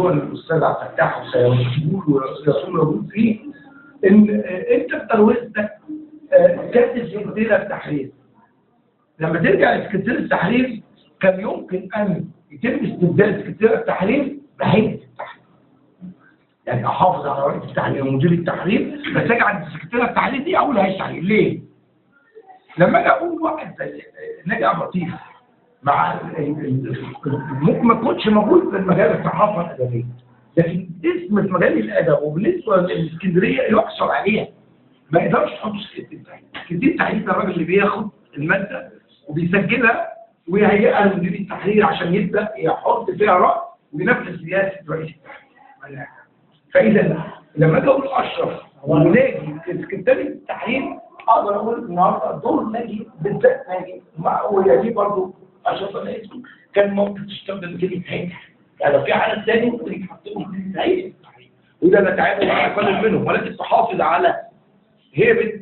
هو الاستاذ عبد الفتاح وسيقول ويصوم فيه ان انت بترويجتك كانت اسكندريه التحرير. لما ترجع لاسكندريه التحرير كان يمكن ان يتم استبدال اسكندريه التحرير بهيئه التحرير. يعني احافظ على رئيس التحرير ومدير التحرير، بس اجعل اسكندريه التحرير دي اقول هيئه التحرير. ليه؟ لما اجي اقول واحد زي ناجي عبد اللطيف مع ممكن ما يكونش موجود في مجال الصحافه الادبيه، لكن اسم في مجال الادب وبالنسبه للاسكندريه يحصل عليها. ما يقدرش يحط اسكندريه التحرير. اسكندريه التحرير ده الراجل اللي بياخد الماده وبيسجلها ويهيئها لمدير التحرير عشان يبدا يحط فيها راي وينفذ سياسه رئيس التحرير. فاذا لما اجي اقول اشرف وناجي في اسكندريه التحرير اقدر اقول النهارده دور ناجي بالذات ناجي ويجي برضه اشرف انا اسمه كان ممكن تستخدم كلمه هيئه. يعني لو في عدد ثاني ممكن يتحط لهم هيئه التحرير، وده نتعامل مع كل منهم، ولكن تحافظ على هيبه